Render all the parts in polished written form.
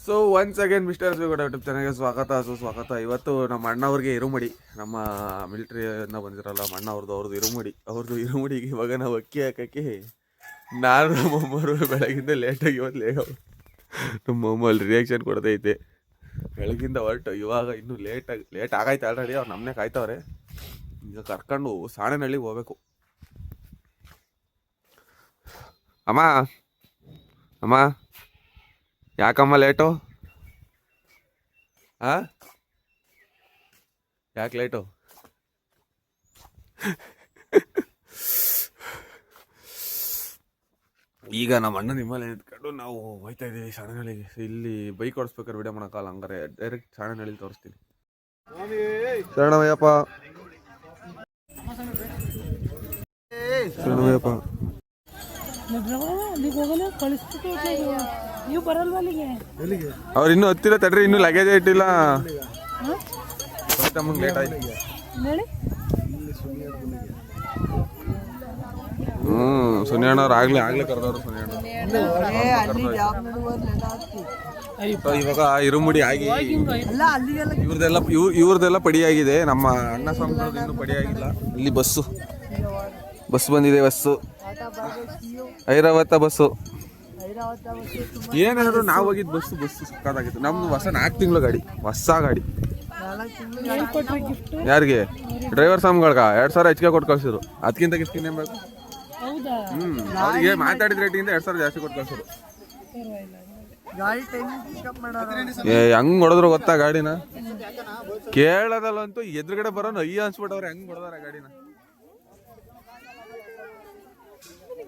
So once again mister Shrigowda YouTube ಚಾನಲ್ಗೆ ಸುಸ್ವಾಗತ. ಇವತ್ತು ನಮ್ಮ ಅಣ್ಣವ್ರಿಗೆ ಇರುಮಡಿ, ನಮ್ಮ ಮಿಲಿಟ್ರಿಯಿಂದ ಬಂದಿರಲ್ಲ ನಮ್ಮ ಅವ್ರದ್ದು ಇರುಮಡಿಗೆ ಇವಾಗ ನಾವು ಅಕ್ಕಿ ಹಾಕಕ್ಕೆ ನಾನು ನಮ್ಮಮ್ಮರು ಬೆಳಗಿಂದ ಲೇಟಾಗಿ ಇವತ್ತು ನಮ್ಮಮ್ಮ ಅಲ್ಲಿ ರಿಯಾಕ್ಷನ್ ಕೊಡ್ತೈತೆ. ಬೆಳಗಿಂದ ಹೊರಟು ಇವಾಗ ಇನ್ನೂ ಲೇಟ್ ಆಗೈತೆ ಆಲ್ರೆಡಿ. ಅವ್ರು ನಮ್ಮನೆ ಕಾಯ್ತವ್ರೆ. ಈಗ ಕರ್ಕೊಂಡು ಸಾಣೆನಹಳ್ಳಿಗೆ ಹೋಗ್ಬೇಕು. ಅಮ್ಮ ಅಮ್ಮ ಯಾಕಮ್ಮ ಲೇಟು? ಯಾಕೆ ಲೇಟು? ಈಗ ನಮ್ಮ ಅಣ್ಣ ನಿಮ್ಮಲ್ಲಿ ನಿಂತ್ಕೊಂಡು ನಾವು ಹೋಯ್ತಾ ಇದ್ದೀವಿ ಸಾಣೆನಹಳ್ಳಿಗೆ. ಇಲ್ಲಿ ಬೈಕ್ ಓಡಿಸ್ಬೇಕಾದ್ರೆ ವಿಡಿಯೋ ಮಾಡೋಕ್ಕಲ್ಲ, ಹಂಗಾರೆ ಡೈರೆಕ್ಟ್ ಸಾಣೆನಹಳ್ಳಿಲಿ ತೋರಿಸ್ತೀನಿ. ಶರಣಮಯ್ಯಪ್ಪ ಶರಣಮಯ್ಯಪ್ಪ. ಅವ್ರು ಇನ್ನೂ ಹತ್ತಿಲ್ಲ ತಡ್ರಿ, ಇನ್ನೂ ಲಗೇಜ್ ಇಟ್ಟಿಲ್ಲ. ಲೇಟ್ ಆಯ್ತು. ಸುನಿಯಣ್ಣವ್ರು ಆಗ್ಲೇ ಕರೆದವ್ರು. ಇವಾಗ ಇರುಮುಡಿ ಆಗಿ ಇವ್ರದೆಲ್ಲ ಪಡಿಯಾಗಿದೆ. ನಮ್ಮ ಅಣ್ಣ ಸ್ವಾಮಿಗಳದ್ದು ಇನ್ನೂ ಪಡಿಯಾಗಿಲ್ಲ. ಇಲ್ಲಿ ಬಸ್ ಬಂದಿದೆ. ಐರಾವತ ಬಸ್ಸು. ಏನಾದ್ರು ನಾವು ಹೋಗಿದ್ದು ಬಸ್ಸು ಸಕ್ಕತ್ತಾಗಿತ್ತು. ನಮ್ದು ಹೊಸ 4 ತಿಂಗಳು ಗಾಡಿ, ಹೊಸ ಗಾಡಿ. ಯಾರಿಗೆ? ಡ್ರೈವರ್ ಸ್ವಾಮಿಗಳ್ಗ 2000 ಹೆಚ್ಚಿಗೆ ಕೊಟ್ಟು ಕಳ್ಸಿದ್ರು. ಅದಕ್ಕಿಂತ ಗಿಫ್ಟ್ ಇನ್ನೇನು ಬೇಕು? ಅವ್ರಿಗೆ ಮಾತಾಡಿದ ರೇಟಿಂದ 2000 ಜಾಸ್ತಿ ಕೊಟ್ಟು ಕಳ್ಸಿದ್ರು. ಹೆಂಗ್ ಹೊಡೆದ್ರು ಗೊತ್ತಾ ಗಾಡಿನ? ಕೇಳೋದಲ್ಲಂತೂ ಎದುರುಗಡೆ ಬರೋನು ಅಯ್ಯ ಅನ್ಸ್ಬಿಟ್ಟವ್ರೆ. ಹೆಂಗ್ ಹೊಡೆದಾರ ಗಾಡಿನ.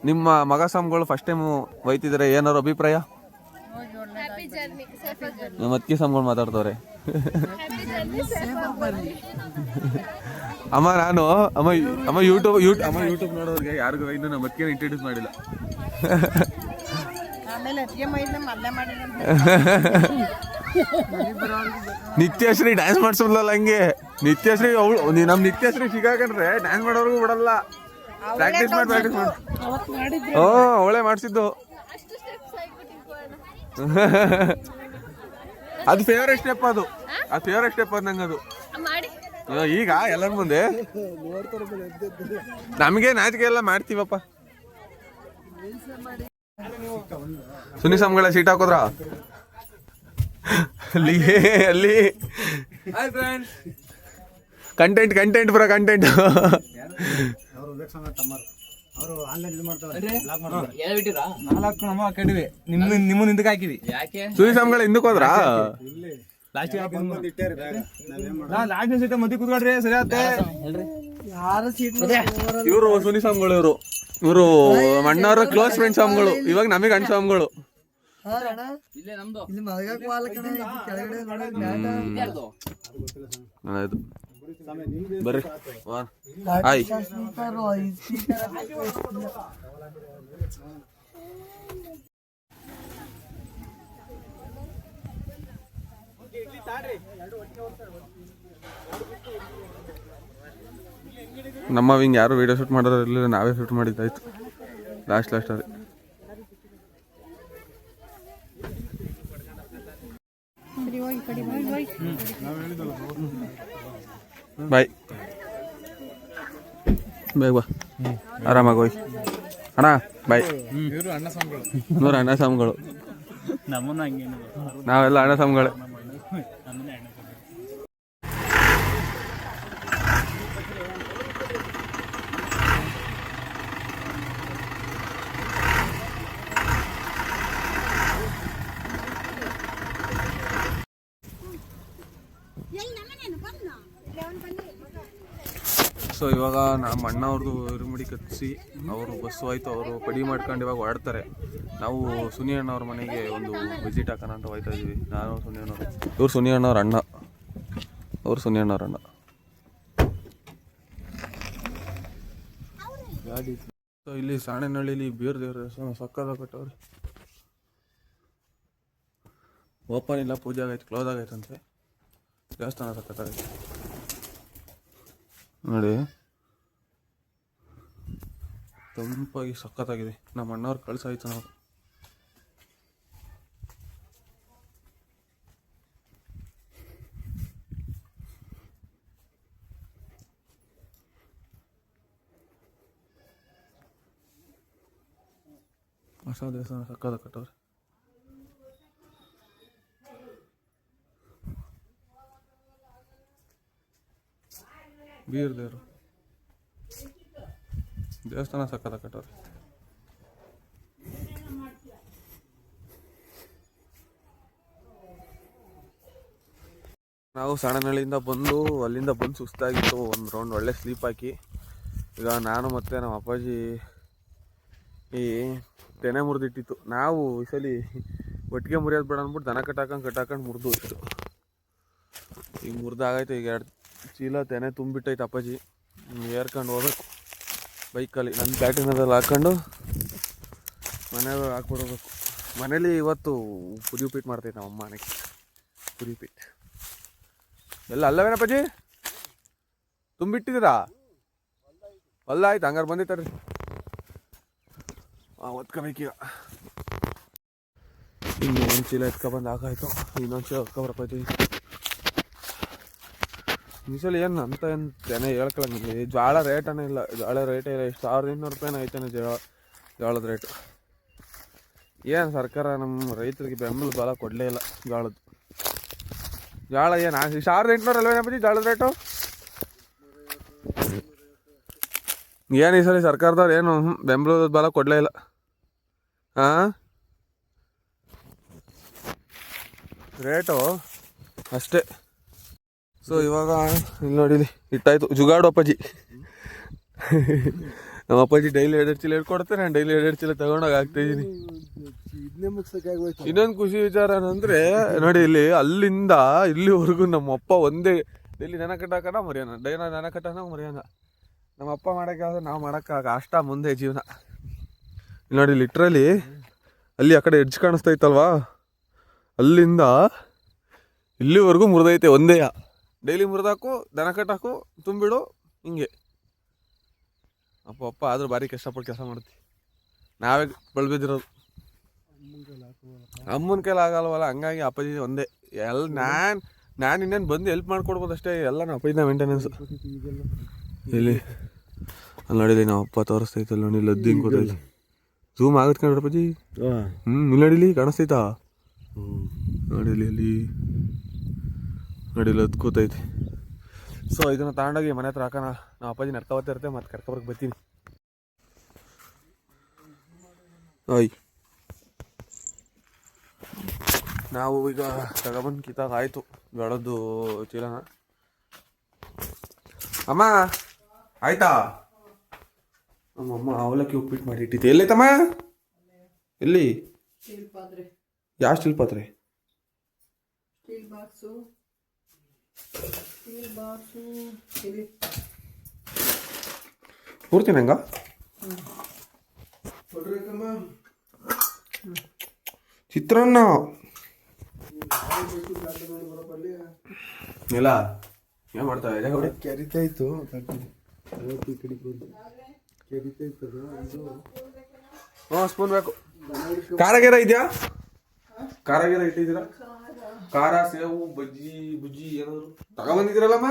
ನಿಮ್ಮ ಮಗ ಸ್ವಾಮಿಗಳು ಫಸ್ಟ್ ಟೈಮ್ ಒಯ್ತಿದ್ದಾರೆ, ಏನಾರು ಅಭಿಪ್ರಾಯ? ನಮ್ಮ ಅತ್ತಿಗೆ ಸ್ವಾಮಿಗಳು ಮಾತಾಡ್ತವ್ರೆ. ಅಮ್ಮ ಯೂಟ್ಯೂಬ್ ನೋಡೋರಿಗೆ ಯಾರಿಗೂ ಇನ್ನು ನಮ್ಮ ಅತ್ತಿಗೆ ಇಂಟ್ರೊಡ್ಯೂಸ್ ಮಾಡಿಲ್ಲ. ನಿತ್ಯಶ್ರೀ ಡ್ಯಾನ್ಸ್ ಮಾಡ್ಸಲ್ಲ ಹಂಗೆ. ನಿತ್ಯಶ್ರೀ ನಮ್ ನಿತ್ಯಶ್ರೀ ಸಿಗಾಕೊಂಡ್ರೆ ಡ್ಯಾನ್ಸ್ ಮಾಡೋರ್ಗು ಬಿಡಲ್ಲ. ಪ್ರಾಕ್ಟೀಸ್ ಮಾಡಿ ಅವಳೇ ಮಾಡಿಸಿದ್ದು. ಅದು ಫೇವರೆಟ್ ಸ್ಟೆಪ್. ಅದು ಫೇವರೆಟ್ ಸ್ಟೆಪ್ ನಂಗೆ ಅದು. ಈಗ ಎಲ್ಲರ ಮುಂದೆ ನಮಗೆ ನಾಚಿಕೆ ಎಲ್ಲ ಮಾಡ್ತೀವಪ್ಪ. ಸುನಿ ಸ್ವಾಮಿಗಳ ಸೀಟ್ ಹಾಕೋದ್ರ ಅಲ್ಲಿ ಕಂಟೆಂಟ್ ಬರೋ ಕಂಟೆಂಟ್. ನಿಮ್ಮ ಹಿಂದಕ್ಕೆ ಹಾಕಿವಿ. ಸುನಿ ಸ್ವಾಮಿಗಳ ಹಿಂದಕ್ಕೆ ಹೋದ್ರ ಮದ್ದಿ ಕೂತ್ಕೊಳ್ರಿ. ಸರಿ ಆಗುತ್ತೆ. ಇವರು ಸುನಿ ಸ್ವಾಮಿಗಳು. ಇವರು ಅಣ್ಣವ್ರ ಕ್ಲೋಸ್ ಫ್ರೆಂಡ್ ಸ್ವಾಮಿಗಳು. ಇವಾಗ ನಮಗೆ ಅಣ್ಣ ಸ್ವಾಮಿಗಳು. ಬರ್ರಿ ಹಾಯ್. ನಮ್ಮ ಹಿಂಗೆ ಯಾರು ವಿಡಿಯೋ ಶೂಟ್ ಮಾಡೋರು ಇರಲಿಲ್ಲ, ನಾವೇ ಶೂಟ್ ಮಾಡಿದ್ದಾಯ್ತು ಲಾಸ್ಟ್ ಅಲ್ಲಿ. ಬಾಯ್ ಬಾ, ಆರಾಮಾಗಿ ಹೋಯ್ ಅಣ್ಣ. ಬಾಯ್. ನೂರು ಅಣ್ಣ ಸ್ವಾಮಿಗಳು. ನಾವೆಲ್ಲ ಅಣ್ಣ ಸ್ವಾಮಿಗಳು. ಸೊ ಇವಾಗ ನಮ್ಮ ಅಣ್ಣವ್ರದ್ದು ಇರುಮುಡಿ ಕತ್ತಿಸಿ ಅವರು ಬಸ್ಸು ಆಯಿತು. ಅವರು ಪಡಿ ಮಾಡ್ಕೊಂಡು ಇವಾಗ ಹೊರಡ್ತಾರೆ. ನಾವು ಸುನಿ ಅಣ್ಣವ್ರ ಮನೆಗೆ ಒಂದು ವಿಸಿಟ್ ಹಾಕೋಣ ಅಂತ ಹೋಯ್ತಾ ಇದ್ದೀವಿ. ನಾನು ಸುನಿ ಅಣ್ಣವ್ರು. ಇವ್ರು ಸುನಿ ಅಣ್ಣವ್ರ ಅಣ್ಣ. ಸೊ ಇಲ್ಲಿ ಸಾಣೆನಹಳ್ಳಿಲಿ ಬೀರ್ ದೇವ್ರ ಸಕ್ಕದ ಕಟ್ಟವ್ರಿ. ಓಪನ್ ಇಲ್ಲ, ಪೂಜೆ ಆಗೈತೆ, ಕ್ಲೋಸ್ ಆಗೈತಂತೆ. ದೇವಸ್ಥಾನ ಸಕ್ಕತ್ತಾಗೈತೆ ನೋಡಿ. ತಂಪಾಗಿ ಸಖತ್ತಾಗಿದೆ. ನಮ್ಮ ಅಣ್ಣವ್ರು ಕಳ್ಸಾಯ್ತು ನಾವು. ಹೊಸ ದೇವಸ್ಥಾನ ಸಕ್ಕದ ಕಟ್ಟವ್ರೆ. ಬೀರ್ ದೇವರು ದೇವಸ್ಥಾನ ಸಕ್ಕದ ಕಟ್ಟವ್ರೆ. ನಾವು ಸಣ್ಣನಹಳ್ಳಿಯಿಂದ ಬಂದು ಅಲ್ಲಿಂದ ಬಂದು ಸುಸ್ತಾಗಿತ್ತು. ಒಂದು ರೌಂಡ್ ಒಳ್ಳೆ ಸ್ಲೀಪ್ ಹಾಕಿ ಈಗ ನಾನು ಮತ್ತು ನಮ್ಮ ಅಪ್ಪಾಜಿ ಈ ತೆನೆ ಮುರಿದಿಟ್ಟಿತ್ತು. ನಾವು ಈ ಸಲ ಒಟ್ಟಿಗೆ ಮುರಿಯೋದು ಬೇಡ ಅಂದ್ಬಿಟ್ಟು ದನ ಕಟ್ಟಾಕೊಂಡು ಮುರಿದು ಇತ್ತು. ಈಗ ಮುರಿದಾಗೈತೆ. ಈಗ 2 ಚೀಲ ತೆನೆ ತುಂಬಿಟ್ಟೈತೆ. ಅಪ್ಪಾಜಿ ಏರ್ಕೊಂಡು ಹೋಗ್ಬೇಕು ಬೈಕಲ್ಲಿ. ನನ್ನ ಪ್ಯಾಟಿನದಲ್ಲಿ ಹಾಕ್ಕೊಂಡು ಮನೆಗೆ ಹಾಕ್ಬಿಡ್ಬೇಕು. ಮನೇಲಿ ಇವತ್ತು ಪುರಿ ಉಪ್ಪಿಟ್ಟು ಮಾಡ್ತೈತೆ ನಮ್ಮ ಅಮ್ಮ. ಮನೆಗೆ ಪುರಿ ಉಪ್ಪಿಟ್ಟು ಎಲ್ಲ ಅಲ್ಲವೇನಪ್ಪಾಜಿ ತುಂಬಿಟ್ಟಿದ್ದೀರಾ? ಅಲ್ಲ ಆಯ್ತು, ಹಂಗಾರೆ ಬಂದೈತಾರ್ರಿ. ಒತ್ಕೋಬೇಕೀಗ. ಇನ್ನು 1 ಚೀಲ ಎತ್ಕೊಬಂದು ಹಾಕಾಯ್ತು. ಇನ್ನೊಂದು ಚೀಲ ಎತ್ಕೊಬರಪ್ಪಾಯ್ತು. ಈ ಸಲ ಏನು ಅಂತ ಏನು ತೆನೆ ಹೇಳ್ಕೊಳಂಗಿಲ್ಲ. ಜೋಳ ರೇಟನೇ ಇಲ್ಲ. ಜೋಳ ರೇಟೇ ಇಲ್ಲ. ಎಷ್ಟು 1200 ರೂಪಾಯಿನ ಐತಾನೆ ಜೋಳದ ರೇಟು. ಏನು ಸರ್ಕಾರ ನಮ್ಮ ರೈತರಿಗೆ ಬೆಂಬಲ ಬಲ ಕೊಡಲೇ ಇಲ್ಲ. ಜೋಳದ್ದು ಜೋಳ ಏನು 1800 ಅಲ್ವೇನಪ್ಪಾಜಿ ಜೋಳದ ರೇಟು? ಏನು ಈ ಸಲ ಸರ್ಕಾರದವ್ರು ಏನು ಬೆಂಬಲದ ಬಲ ಕೊಡಲೇ ಇಲ್ಲ. ಹಾಂ, ರೇಟು ಅಷ್ಟೇ. ಸೊ ಇವಾಗ ಇಲ್ಲಿ ನೋಡಿಲಿ ಇಟ್ಟಾಯ್ತು ಜುಗಾಡು ಅಪ್ಪಾಜಿ. ನಮ್ಮ ಅಪ್ಪಾಜಿ ಡೈಲಿ 2 ಚೀಲ ಹೇಳ್ಕೊಡ್ತಾರೆ. ನಾನು ಡೈಲಿ 2 ಚೀಲ ತಗೊಂಡೋಗಿ ಹಾಕ್ತಾಯಿದ್ದೀನಿ. ಇನ್ನೊಂದು ಖುಷಿ ವಿಚಾರ ಏನಂದರೆ ನೋಡಿ, ಇಲ್ಲಿ ಅಲ್ಲಿಂದ ಇಲ್ಲಿವರೆಗೂ ನಮ್ಮ ಅಪ್ಪ ಒಂದೇ ಡೈಲಿ ನೆನ ಕಟ್ಟಾಕಣ ಮರ್ಯಾನ, ನೆನ ಕಟ್ಟಾನ ಮರ್ಯಾನ. ನಮ್ಮ ಅಪ್ಪ ಮಾಡೋಕ್ಕಾದ್ರೆ ನಾವು ಮಾಡೋಕ್ಕಾಗ ಅಷ್ಟ ಮುಂದೆ ಜೀವನ. ಇಲ್ಲಿ ನೋಡಿ, ಲಿಟ್ರಲಿ ಅಲ್ಲಿ ಆ ಕಡೆ ಎಡ್ಜ್ ಕಾಣಿಸ್ತೈತಲ್ವಾ, ಅಲ್ಲಿಂದ ಇಲ್ಲಿವರೆಗೂ ಮುರಿದೈತೆ ಒಂದೇ. ಡೈಲಿ ಮುರಿದಾಕು, ದನ ಕಟ್ಟಾಕು, ತುಂಬಿಡು, ಹಿಂಗೆ. ಅಪ್ಪ ಆದರೂ ಭಾರಿ ಕಷ್ಟಪಟ್ಟು ಕೆಲಸ ಮಾಡ್ತೀವಿ. ನಾವೇ ಬೆಳೆದಿರೋದು, ಅಮ್ಮನ ಕೈಲಿ ಆಗಲ್ವಲ್ಲ. ಹಂಗಾಗಿ ಅಪ್ಪಾಜಿ ಒಂದೇ ಎಲ್ಲ. ನಾನು ಇನ್ನೇನು ಬಂದು ಹೆಲ್ಪ್ ಮಾಡ್ಕೊಡ್ಬೋದು ಅಷ್ಟೇ. ಎಲ್ಲ ನಮ್ಮ ಅಪ್ಪಾಜಿನ ಮೇಂಟೆನೆನ್ಸು. ಇಲ್ಲಿ ಅಲ್ಲಿ ನೋಡಿಲಿ ನಾವು ಅಪ್ಪ ತೋರಿಸ್ತೈತಲ್ಲ ನೋಡಿ, ಇಲ್ಲಿ ಹಿಂಗೆ ಕೂತೈತಿ. ಝೂಮ್ ಆಗತ್ತೆ ಕಣ್ರಿ ಅಪ್ಪಾಜಿ. ಇಲ್ಲಿ ನೋಡಿಲಿ ಕಾಣಿಸ್ತೈತಾ? ನೋಡಿಲಿ ಅಲ್ಲಿ ನೋಡಿಲ್ಲ, ಅದು ಕೂತೈತಿ. ಸೊ ಇದನ್ನು ತಗೊಂಡೋಗಿ ಮನೆ ಹತ್ರ ಹಾಕೋಣ. ನಾವು ಅಪ್ಪಾಜಿ ನಡ್ಕೊಬತ್ತಾ ಇರುತ್ತೆ, ಮತ್ತೆ ಕರ್ಕೊಬರಕ್ಕೆ ಬರ್ತೀನಿ. ಓಯ್, ನಾವು ಈಗ ತಗೊಬಂದು ಕಿತ್ತಾಗ ಆಯಿತು ಜೋಳದ್ದು ಚೀಲನ. ಅಮ್ಮ ಆಯ್ತಾ? ನಮ್ಮಮ್ಮ ಅವಲಕ್ಕಿ ಉಪ್ಪಿಟ್ಟು ಮಾಡಿ ಇಟ್ಟಿತ್ತು. ಎಲ್ಲೈತಮ್ಮ? ಎಲ್ಲಿ? ಯಾವ ಸ್ಟೀಲ್ ಪಾತ್ರೆ? ಪೂರ್ತಿ ನಂಗ ಚಿತ್ರಾನ್ನ ಇಲ್ಲ ಏನು ಮಾಡ್ತಾ ಇದೆ? ಕೆರಿತಾಯ್ತು ಸ್ಪೂನ್ ಬೇಕು. ಖಾರ ಇದೆಯಾ? ಖಾರ ಇಟ್ಟಿದ್ದೀರಾ? ಖಾರ, ಸೇವು, ಬಜ್ಜಿ ಬುಜ್ಜಿ ಏನಾದ್ರು ತಗೊಂಬಂದಿದ್ದೀರಲ್ಲಮ್ಮ?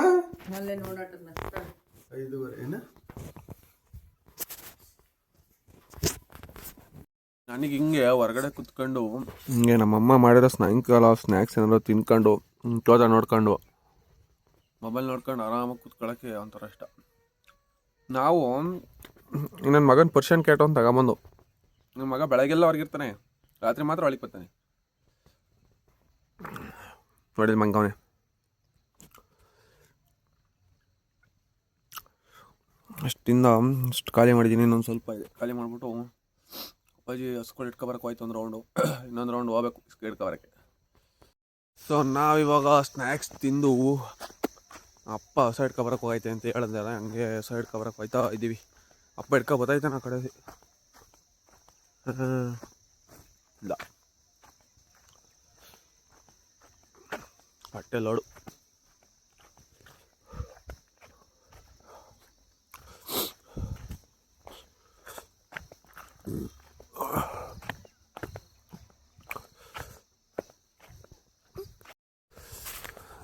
5:15 ನನಗೆ ಹಿಂಗೆ ಹೊರಗಡೆ ಕುತ್ಕೊಂಡು ಹಿಂಗೆ ನಮ್ಮಮ್ಮ ಮಾಡಿರೋ ಸಾಯಂಕಾಲ ಸ್ನ್ಯಾಕ್ಸ್ ಏನಾದ್ರು ತಿನ್ಕೊಂಡು ತೋಟ ನೋಡ್ಕೊಂಡು ಮೊಬೈಲ್ ನೋಡ್ಕೊಂಡು ಆರಾಮಾಗಿ ಕುತ್ಕೊಳ್ಳೋಕ್ಕೆ ಒಂಥರ ಇಷ್ಟ. ನಾವು ನನ್ನ ಮಗನ ಪರ್ಷಿಯನ್ ಕ್ಯಾಟ್ ಅಂತ ತಗೊಂಬಂದು, ನನ್ನ ಮಗ ಬೆಳಗ್ಗೆಲ್ಲ ಹೊರಗಿರ್ತಾನೆ, ರಾತ್ರಿ ಮಾತ್ರ ಒಳಗೆ ಬರ್ತಾನೆ. ನೋಡಿದ ಮಂಗವನೇ. ಅಷ್ಟು ಖಾಲಿ ಮಾಡಿದ್ದೀನಿ. ಇನ್ನೊಂದು ಸ್ವಲ್ಪ ಇದೆ, ಖಾಲಿ ಮಾಡಿಬಿಟ್ಟು ಅಪ್ಪಾಜಿ ಹಸ್ಕೊಂಡು ಇಟ್ಕೊಬರಕ್ಕೆ ಹೋಯ್ತು ಒಂದು ರೌಂಡು. ಇನ್ನೊಂದು ರೌಂಡ್ ಹೋಗ್ಬೇಕು ಇಟ್ಕೊಬರಕ್ಕೆ. ಸೊ ನಾವಿವಾಗ ಸ್ನ್ಯಾಕ್ಸ್ ತಿಂದು ಅಪ್ಪ ಹೊಸ ಇಟ್ಕೊಬರಕ್ಕೆ ಹೋಗೈತೆ ಅಂತ ಹೇಳಿದ್ರೆ ಹಂಗೆ ಹೊಸ ಇಟ್ಕೊಬರಕ್ಕೆ ಹೋಯ್ತಾ ಇದ್ದೀವಿ. ಅಪ್ಪ ಇಟ್ಕೊಬತ್ತೈತೆ ನಾ ಕಡೆ ಇಲ್ಲ ಹೊಟ್ಟೆ ಲೋಡು.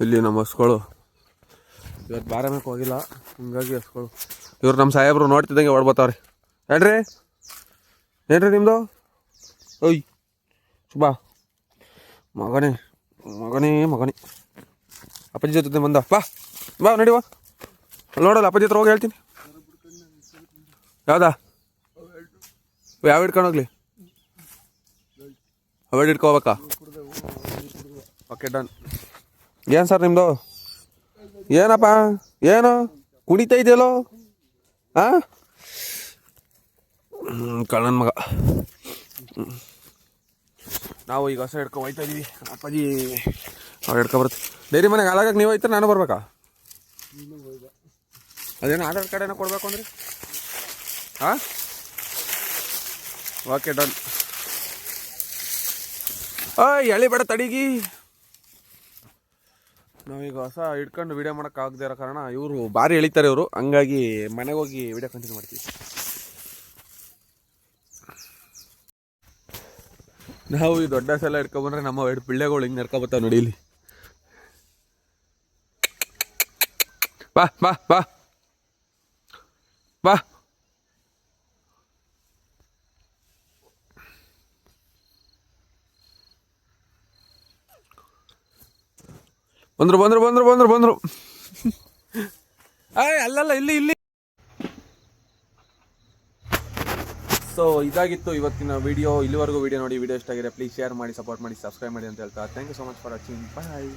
ಇಲ್ಲಿ ನಮ್ಮ ಹಸ್ಗಳು ಇವತ್ತು ಬಾರಮಕ್ಕೆ ಹೋಗಿಲ್ಲ, ಹಿಂಗಾಗಿ ಹಸ್ಗಳು. ಇವ್ರು ನಮ್ಮ ಸಾಹೇಬರು ನೋಡ್ತಿದ್ದಂಗೆ ಹೊಡ್ಬತ್ತವ್ರಿ. ಏನ್ರಿ ನಿಮ್ಮದು ಓಯ್ ಶುಭ ಮಗನೇ ಮಗನೇ ಮಗನೇ ಅಪ್ಪಾಜಿ ಜೊತೆ ಬಂದ ಬಾ ಬಾ ನಡಿವಾ ನೋಡಲ್ಲ ಅಪ್ಪಾಜಿ ಹತ್ರ ಹೋಗಿ ಹೇಳ್ತೀನಿ ಯಾವ್ದಾ ಯಾವ ಹಿಡ್ಕೊಂಡು ಹೋಗ್ಲಿ ಅವೆರಡು ಹಿಡ್ಕೋಬೇಕಾ ಓಕೆ ಡನ್ ಏನು ಸರ್ ನಿಮ್ಮದು ಏನಪ್ಪ ಏನು ಕುಣಿತಾ ಇದೆಯಲ್ಲೋ ಹಾಂ ಕಳ್ಳನ ಮಗ ನಾವು ಈಗ ಹೊಸ ಹಿಡ್ಕೊ ಹೋಯ್ತಾ ಇದೀವಿ ಅಪ್ಪಾಜಿ ಅವ್ರು ಹಿಡ್ಕೊ ಬರುತ್ತೆ ಡೈರಿ ಮನೆಗೆ ಹಾಲಾಗಕ್ಕೆ ನೀವು ಹೋಯ್ತಾರೆ ನಾನು ಬರ್ಬೇಕಾ ಅದೇನೋ ಆಧಾರ್ ಕಾರ್ಡ್ ಏನೋ ಕೊಡಬೇಕು ಅಂದರೆ ಹಾಂ ಓಕೆ ಡನ್ ಎಳಿ ಬೇಡ ತಡಿಗಿ ನಾವೀಗ ಹೊಸ ಹಿಡ್ಕೊಂಡು ವಿಡಿಯೋ ಮಾಡೋಕ್ಕಾಗದೇ ಇರೋ ಕಾರಣ ಇವರು ಭಾರಿ ಎಳಿತಾರೆ ಇವರು ಹಂಗಾಗಿ ಮನೆಗೆ ಹೋಗಿ ವಿಡಿಯೋ ಕಂಟಿನ್ಯೂ ಮಾಡ್ತೀವಿ ನಾವು ಈ ದೊಡ್ಡ ಸಲ ಹಿಡ್ಕೊಬಂದ್ರೆ ನಮ್ಮ ಎರಡು ಪಿಳ್ಳೆಗಳು ಹಿಂಗೆ ನಡ್ಕೊಬತ್ತಾವ ನೋಡಿ ಇಲ್ಲಿ ಬಾ ಬಾ ಬಾ ಬಾ ಬಂದ್ರು ಬಂದ್ರು ಬಂದ್ರು ಬಂದ್ರು ಬಂದ್ರು ಅಲ್ಲಲ್ಲ ಇಲ್ಲಿ ಇಲ್ಲಿ ಸೊ ಇದಾಗಿತ್ತು ಇವತ್ತಿನ ವಿಡಿಯೋ ಇಲ್ಲಿವರೆಗೂ ವಿಡಿಯೋ ನೋಡಿ ವಿಡಿಯೋ ಇಷ್ಟ ಆಗಿದೆ ಪ್ಲೀಸ್ ಶೇರ್ ಮಾಡಿ ಸಪೋರ್ಟ್ ಮಾಡಿ ಸಬ್ಸ್ಕ್ರೈಬ್ ಮಾಡಿ ಅಂತ ಹೇಳ್ತಾ thank you so much for watching bye